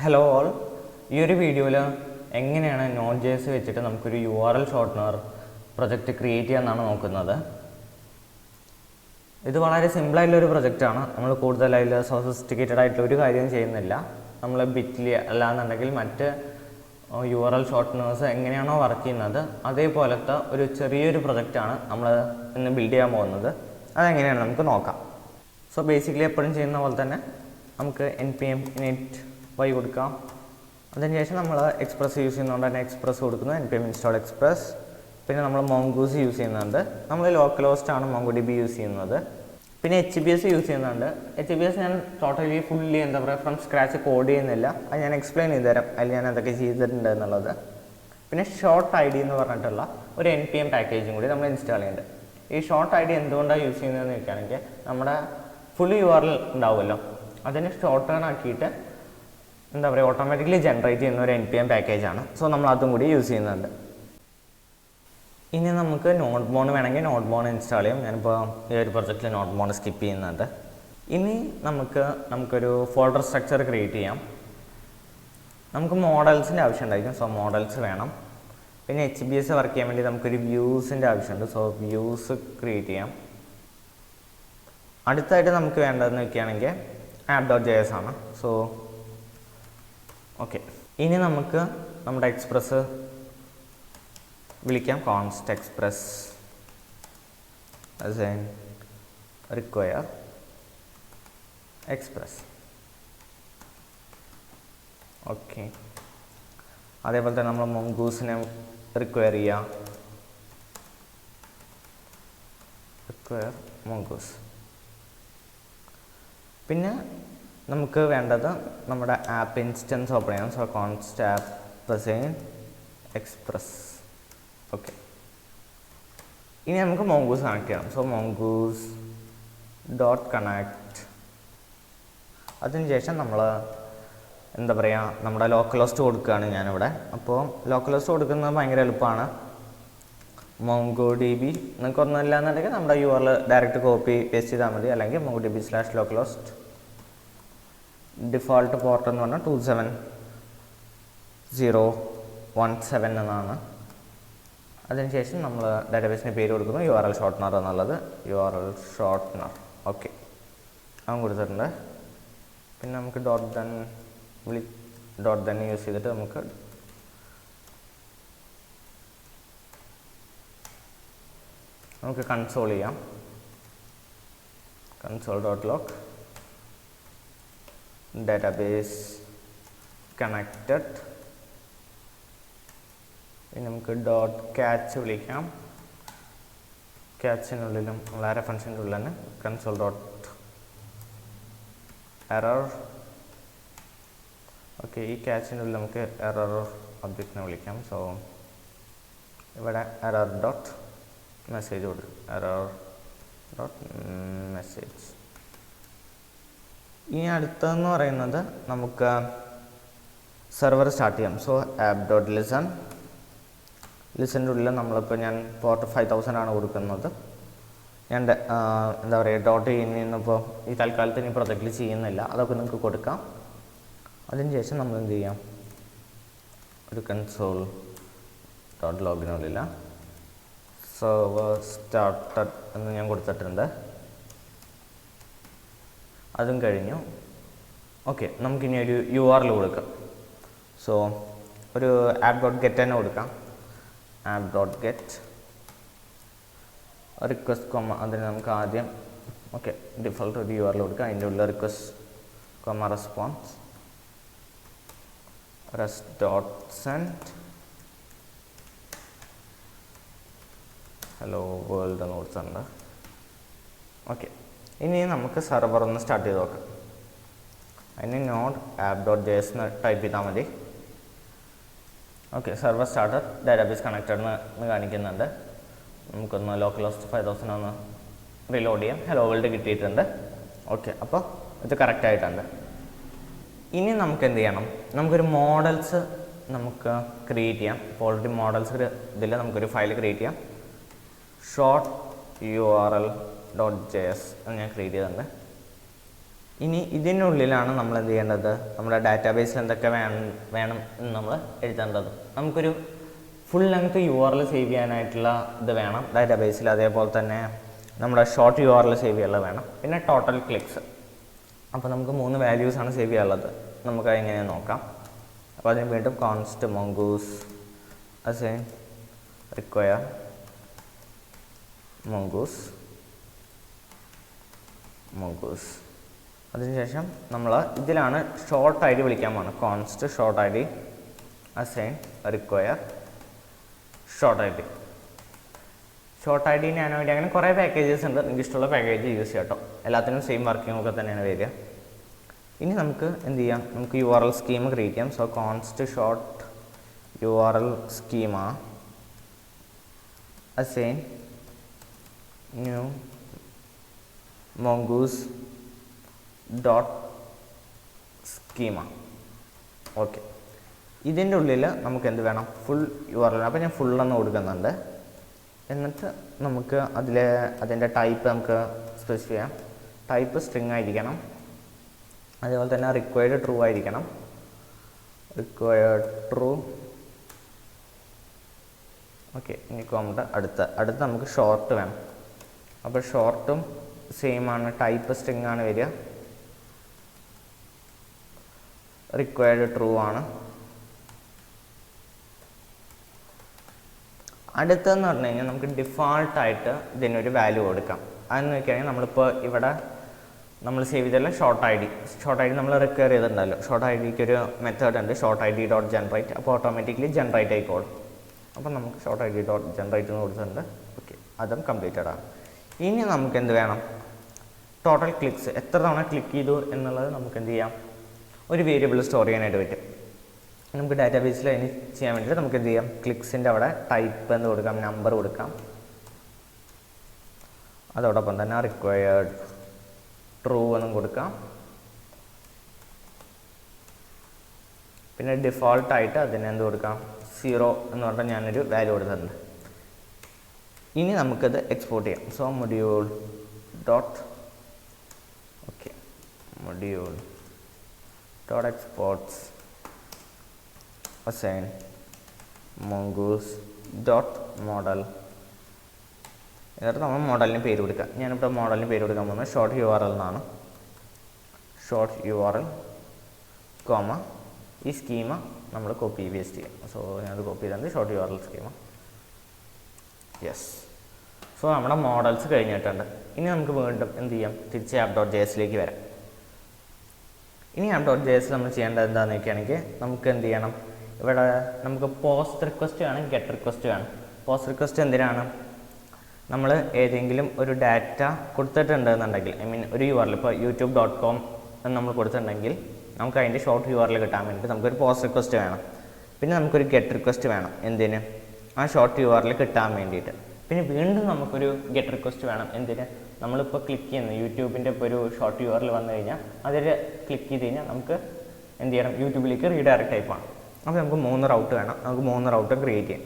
Hello all, ഈ ഒരു വീഡിയോയിൽ എങ്ങനെയാണ് Node.js വെച്ചിട്ട് നമുക്കൊരു URL ഷോർട്ടനർ പ്രൊജക്റ്റ് ക്രിയേറ്റ് ചെയ്യാമെന്നാണ് നോക്കുന്നത്. ഇത് വളരെ സിമ്പിളായിട്ടുള്ളൊരു പ്രൊജക്റ്റാണ്. നമ്മൾ കൂടുതലായിട്ട് സോഫിസ്റ്റിക്കേറ്റഡ് ആയിട്ടുള്ള ഒരു കാര്യവും ചെയ്യുന്നില്ല. നമ്മൾ ബിറ്റ്ലി അല്ലാന്നുണ്ടെങ്കിൽ മറ്റ് URL ഷോർട്ടനേഴ്സ് എങ്ങനെയാണോ വർക്ക് ചെയ്യുന്നത് അതേപോലത്തെ ഒരു ചെറിയൊരു പ്രൊജക്റ്റാണ് നമ്മൾ ഇന്ന് ബിൽഡ് ചെയ്യാൻ പോകുന്നത്. അതെങ്ങനെയാണ് നമുക്ക് നോക്കാം. സോ ബേസിക്കലി എപ്പോഴും ചെയ്യുന്ന പോലെ തന്നെ നമുക്ക് npm init y കൊടുക്കാം. അതിനുശേഷം നമ്മൾ എക്സ്പ്രസ് യൂസ് ചെയ്യുന്നതുകൊണ്ട് തന്നെ എക്സ്പ്രസ് കൊടുക്കുന്നു, npm install express. പിന്നെ നമ്മൾ മോങ്കൂസ് യൂസ് ചെയ്യുന്നുണ്ട്. നമ്മൾ ലോക്കൽ ഹോസ്റ്റ് ആണ് MongoDB യൂസ് ചെയ്യുന്നത്. പിന്നെ HBS യൂസ് ചെയ്യുന്നുണ്ട്. HBS ഞാൻ ടോട്ടലി ഫുള്ളി എന്താ പറയുക ഫ്രം സ്ക്രാച്ച് കോഡ് ചെയ്യുന്നില്ല. അത് ഞാൻ എക്സ്പ്ലെയിൻ ചെയ്ത് തരാം അതിൽ ഞാൻ എന്തൊക്കെ ചെയ്തിട്ടുണ്ട് എന്നുള്ളത്. പിന്നെ ഷോർട്ട് ID എന്ന് പറഞ്ഞിട്ടുള്ള ഒരു npm പാക്കേജും കൂടി നമ്മൾ ഇൻസ്റ്റാൾ ചെയ്യുന്നുണ്ട്. ഈ ഷോർട്ട് ID എന്തുകൊണ്ടാണ് യൂസ് ചെയ്യുന്നതെന്ന് ചോദിക്കുകയാണെങ്കിൽ നമ്മുടെ ഫുൾ URL ഉണ്ടാവുമല്ലോ, അതിന് ഷോർട്ടൺ ആക്കിയിട്ട് എന്താ പറയുക ഓട്ടോമാറ്റിക്കലി ജനറേറ്റ് ചെയ്യുന്ന ഒരു npm പാക്കേജാണ്. സോ നമ്മൾ അതും കൂടി യൂസ് ചെയ്യുന്നുണ്ട്. ഇനി നമുക്ക് നോട്ട്ബോൺ വേണമെങ്കിൽ നോട്ട്ബോൺ ഇൻസ്റ്റാൾ ചെയ്യും. ഞാനിപ്പോൾ ഈ ഒരു പ്രൊജക്റ്റിൽ നോട്ട്ബോൺ സ്കിപ്പ് ചെയ്യുന്നുണ്ട്. ഇനി നമുക്കൊരു ഫോൾഡർ സ്ട്രക്ചർ ക്രിയേറ്റ് ചെയ്യാം. നമുക്ക് മോഡൽസിൻ്റെ ആവശ്യം ഉണ്ടായിരിക്കും. സോ മോഡൽസ് വേണം. പിന്നെ HBS വർക്ക് ചെയ്യാൻ വേണ്ടി നമുക്കൊരു വ്യൂസിൻ്റെ ആവശ്യമുണ്ട്. സോ വ്യൂസ് ക്രിയേറ്റ് ചെയ്യാം. അടുത്തായിട്ട് നമുക്ക് വേണ്ടതെന്ന് വെക്കുകയാണെങ്കിൽ app.js ആണ്. സോ ഓക്കെ, ഇനി നമുക്ക് നമ്മുടെ എക്സ്പ്രസ് വിളിക്കാം. Const express as an require express. Okay, അതേപോലെ തന്നെ നമ്മൾ മോങ്കൂസിനെ റിക്വയർ ചെയ്യാം. റിക്വയർ മോങ്കൂസ്. പിന്നെ നമുക്ക് വേണ്ടത് നമ്മുടെ ആപ്പ് ഇൻസ്റ്റൻസ് ഓപ്പൺ ചെയ്യാം. So const app express. Okay, ഇനി നമുക്ക് മോങ്കൂസ് കണക്ട് ചെയ്യണം. So mongoose dot connect. അതിനുശേഷം നമ്മൾ എന്താ പറയുക നമ്മുടെ ലോക്കൽ ഹോസ്റ്റ് കൊടുക്കുകയാണ് ഞാനിവിടെ. അപ്പോൾ ലോക്കൽ ഹോസ്റ്റ് കൊടുക്കുന്നത് ഭയങ്കര എളുപ്പമാണ്. MongoDB നിങ്ങൾക്ക് ഒന്നുമില്ല എന്നുണ്ടെങ്കിൽ നമ്മുടെ URL ഡയറക്റ്റ് കോപ്പി പേസ്റ്റ് ചെയ്താൽ മതി. അല്ലെങ്കിൽ MongoDB/localhost. ഡിഫോൾട്ട് പോർട്ട് എന്ന് പറഞ്ഞാൽ 27017 എന്നാണ്. അതിനുശേഷം നമ്മൾ ഡാറ്റാബേസിൻ്റെ പേര് കൊടുക്കുന്നു URL ഷോർട്ടനർ എന്നുള്ളത്. URL ഷോർട്ടനർ. ഓക്കെ, അതും കൊടുത്തിട്ടുണ്ട്. പിന്നെ നമുക്ക് ഡോട്ട് ദെൻ യൂസ് ചെയ്തിട്ട് നമുക്ക് കൺസോൾ ചെയ്യാം. console.log database connected. പിന്നെ നമുക്ക് ഡോട്ട് ക്യാച്ച് വിളിക്കാം. ക്യാച്ചിനുള്ളിലും വളരെ ഫംഗ്ഷൻ്റെ ഉള്ളിൽ തന്നെ console.error. ഓക്കെ, ഈ ക്യാച്ചിനുള്ളിൽ നമുക്ക് എറർ ഒബ്ജക്റ്റിനെ വിളിക്കാം. സോ ഇവിടെ എറർ ഡോട്ട് മെസ്സേജ് കൊടുക്കും. Error dot message. ഇനി അടുത്തതെന്ന് പറയുന്നത് നമുക്ക് സെർവർ സ്റ്റാർട്ട് ചെയ്യാം. So app.listen. ലിസൻ്റെ ഉള്ളിൽ നമ്മളിപ്പോൾ ഞാൻ പോർട്ട് 5000 ആണ് കൊടുക്കുന്നത്. ഞാൻ എന്താ പറയുക ഡോട്ട് ഇന്നിപ്പോൾ ഈ തൽക്കാലത്ത് ഇനി പ്രൊജക്റ്റിൽ ചെയ്യുന്നില്ല, അതൊക്കെ നിങ്ങൾക്ക് കൊടുക്കാം. അതിനുശേഷം നമ്മൾ എന്ത് ചെയ്യാം, ഒരു console.logനുള്ളിൽ സെർവർ സ്റ്റാർട്ടഡ് എന്ന് ഞാൻ കൊടുത്തിട്ടുണ്ട്. അതും കഴിഞ്ഞു. ഓക്കെ, നമുക്കിനി ഒരു URL കൊടുക്കാം. സോ ഒരു app.get തന്നെ കൊടുക്കാം. app.get request comma. അതിന് നമുക്ക് ആദ്യം ഓക്കെ ഡിഫോൾട്ട് ഒരു URL കൊടുക്കാം. അതിൻ്റെ ഉള്ള request comma response rest.send hello world എന്ന് കൊടുത്തിട്ടുണ്ട്. ഓക്കെ, ഇനി നമുക്ക് സെർവർ ഒന്ന് സ്റ്റാർട്ട് ചെയ്ത് നോക്കാം. അതിന് നോഡ് app.js എന്ന് ടൈപ്പ് ചെയ്താൽ മതി. Okay, server starter database connected എന്ന് കാണിക്കുന്നുണ്ട്. നമുക്കൊന്ന് ലോക്കൽ ഹോസ്റ്റ് 5000 ഒന്ന് റിലോഡ് ചെയ്യാം. ഹലോ വേൾഡ് കിട്ടിയിട്ടുണ്ട്. ഓക്കെ, അപ്പോൾ ഇത് കറക്റ്റായിട്ടുണ്ട്. ഇനി നമുക്ക് എന്ത് ചെയ്യണം, നമുക്കൊരു മോഡൽസ് നമുക്ക് ക്രിയേറ്റ് ചെയ്യാം. ഇപ്പോൾ ഓൾറെഡി മോഡൽസ് ഇതിൽ നമുക്കൊരു ഫയൽ ക്രിയേറ്റ് ചെയ്യാം. ഷോർട്ട് URL.js എന്ന് ഞാൻ ക്രിയേറ്റ് ചെയ്തിട്ടുണ്ട്. ഇനി ഇതിനുള്ളിലാണ് നമ്മൾ എന്ത് ചെയ്യേണ്ടത്, നമ്മുടെ ഡാറ്റാബേസിൽ എന്തൊക്കെ വേണം എന്ന് നമ്മൾ എഴുതേണ്ടത്. നമുക്കൊരു ഫുൾ ലെങ്ത് URL സേവ് ചെയ്യാനായിട്ടുള്ള ഇത് വേണം ഡാറ്റാബേസിൽ. അതേപോലെ തന്നെ നമ്മുടെ ഷോർട്ട് URL സേവ് ചെയ്യാനുള്ളത് വേണം. പിന്നെ ടോട്ടൽ ക്ലിക്സ്. അപ്പോൾ നമുക്ക് 3 വാല്യൂസാണ് സേവ് ചെയ്യാനുള്ളത്. നമുക്ക് എങ്ങനെ നോക്കാം. അപ്പോൾ അതിന് വീണ്ടും const mongoose assign require mongoose. അതിനുശേഷം നമ്മൾ ഇതിലാണ് ഷോർട്ട് ഐ ഡി വിളിക്കാൻ പോകുന്നത്. Const short I D assign require short I D. Short I D nano I D അങ്ങനെ കുറേ പാക്കേജസ് ഉണ്ട്. നിങ്ങൾക്ക് ഇഷ്ടമുള്ള പാക്കേജ് യൂസ് ചെയ്യാം കേട്ടോ. എല്ലാത്തിനും സെയിം വർക്കിംഗ് ഒക്കെ തന്നെയാണ് വരിക. ഇനി നമുക്ക് എന്ത് ചെയ്യാം, നമുക്ക് URL സ്കീമ ക്രിയേറ്റ് ചെയ്യാം. So const short URL schema assign new mongoose dot schema. Okay, ഇതിൻ്റെ ഉള്ളിൽ നമുക്ക് എന്ത് വേണം, ഫുൾ URL. അപ്പോൾ ഞാൻ ഫുള്ളെന്ന് കൊടുക്കുന്നുണ്ട്. എന്നിട്ട് നമുക്ക് അതിൻ്റെ ടൈപ്പ് നമുക്ക് സ്പെസിഫൈ ചെയ്യാം. ടൈപ്പ് സ്ട്രിങ് ആയിരിക്കണം. അതേപോലെ തന്നെ റിക്വയർഡ് ട്രൂ ആയിരിക്കണം. Required true. ഓക്കെ, ഇനി നമ്മുടെ അടുത്ത നമുക്ക് ഷോർട്ട് വേണം. അപ്പോൾ ഷോർട്ടും സെയിം ആണ്, ടൈപ്പ് സ്ട്രിങ് ആണ് വരിക. റിക്വയർഡ് ട്രൂ ആണ്. അടുത്തെന്ന് പറഞ്ഞു കഴിഞ്ഞാൽ നമുക്ക് ഡിഫാൾട്ടായിട്ട് ഇതിനൊരു വാല്യൂ കൊടുക്കാം. അതെന്ന് വെക്കുകയാണെങ്കിൽ നമ്മളിപ്പോൾ ഇവിടെ നമ്മൾ സേവ് ചെയ്തല്ല ഷോർട്ട് ഐ ഡി നമ്മൾ റിക്വയർ ചെയ്തിട്ടുണ്ടല്ലോ. ഷോർട്ട് ഐ ഡിക്ക് ഒരു മെത്തേഡ് ഉണ്ട്, short I D dot generate. അപ്പോൾ ഓട്ടോമാറ്റിക്കലി ജനറേറ്റ് ആയിക്കോളും. അപ്പോൾ നമുക്ക് short I D dot generate എന്ന് കൊടുത്തിട്ടുണ്ട്. ഓക്കെ, അതും കംപ്ലീറ്റഡ് ആണ്. ഇനി നമുക്ക് എന്ത് വേണം, ടോട്ടൽ ക്ലിക്സ്, എത്ര തവണ ക്ലിക്ക് ചെയ്തു എന്നുള്ളത് നമുക്ക് എന്ത് ചെയ്യാം, ഒരു വേരിയബിൾ സ്റ്റോർ ചെയ്യാനായിട്ട് പറ്റും. നമുക്ക് ഡാറ്റാബേസിൽ അതിന് ചെയ്യാൻ വേണ്ടിയിട്ട് നമുക്ക് എന്ത് ചെയ്യാം, ക്ലിക്സിൻ്റെ അവിടെ ടൈപ്പ് എന്ന് കൊടുക്കാം, നമ്പർ കൊടുക്കാം. അതോടൊപ്പം തന്നെ റിക്വയർഡ് ട്രൂ എന്നും കൊടുക്കാം. പിന്നെ ഡിഫോൾട്ടായിട്ട് അതിന് എന്ത് കൊടുക്കാം, 0 എന്ന് പറഞ്ഞാൽ ഞാനൊരു വാല്യൂ കൊടുത്തിട്ടുണ്ട്. ഇനി നമുക്കത് എക്സ്പോർട്ട് ചെയ്യാം. So module dot module dot exports assign mongoose dot model. എന്നിട്ട് നമ്മൾ മോഡലിന് പേര് കൊടുക്കുക. ഞാനിവിടെ മോഡലിന് പേര് കൊടുക്കാൻ പോകുന്നത് ഷോർട്ട് URL എന്നാണ്. ഷോർട്ട് URL കോമ ഈ സ്കീമ നമ്മൾ കോപ്പി പേസ്റ്റ് ചെയ്യാം. സോ ഞാനത് കോപ്പി ചെയ്തിട്ടുണ്ട്, short URL schema. Yes. So നമ്മുടെ മോഡൽസ് കഴിഞ്ഞിട്ടുണ്ട്. ഇനി നമുക്ക് വീണ്ടും എന്ത് ചെയ്യാം, തിരിച്ച് app.jsലേക്ക് വരാം. ഇനി app.js നമ്മൾ ചെയ്യേണ്ടത് എന്താണെന്ന് വെക്കുകയാണെങ്കിൽ നമുക്ക് എന്ത് ചെയ്യണം, ഇവിടെ നമുക്ക് പോസ്റ്റ് റിക്വസ്റ്റ് വേണം, ഗെറ്റ് റിക്വസ്റ്റ് വേണം. പോസ്റ്റ് റിക്വസ്റ്റ് എന്തിനാണ്, നമ്മൾ ഏതെങ്കിലും ഒരു ഡാറ്റ കൊടുത്തിട്ടുണ്ടെന്നുണ്ടെങ്കിൽ, ഒരു URL ഇപ്പോൾ youtube.com എന്ന് നമ്മൾ കൊടുത്തിട്ടുണ്ടെങ്കിൽ നമുക്ക് അതിൻ്റെ ഷോർട്ട് URL കിട്ടാൻ വേണ്ടിയിട്ട് നമുക്കൊരു പോസ്റ്റ് റിക്വസ്റ്റ് വേണം. പിന്നെ നമുക്കൊരു ഗെറ്റ് റിക്വസ്റ്റ് വേണം. എന്തിന്, ആ ഷോർട്ട് URL കിട്ടാൻ വേണ്ടിയിട്ട്. പിന്നെ വീണ്ടും നമുക്കൊരു ഗെറ്റ് റിക്വസ്റ്റ് വേണം. എന്തിന്, നമ്മളിപ്പോൾ ക്ലിക്ക് ചെയ്യുന്നത് യൂട്യൂബിൻ്റെ ഇപ്പോൾ ഒരു ഷോർട്ട് URL വന്നു കഴിഞ്ഞാൽ അതിൽ ക്ലിക്ക് ചെയ്ത് കഴിഞ്ഞാൽ നമുക്ക് എന്ത് ചെയ്യണം, യൂട്യൂബിലേക്ക് റീഡയറക്റ്റ് ആയി പോകണം. അപ്പോൾ നമുക്ക് 3 റൗട്ട് വേണം. നമുക്ക് 3 റൗട്ട് ക്രിയേറ്റ് ചെയ്യാം.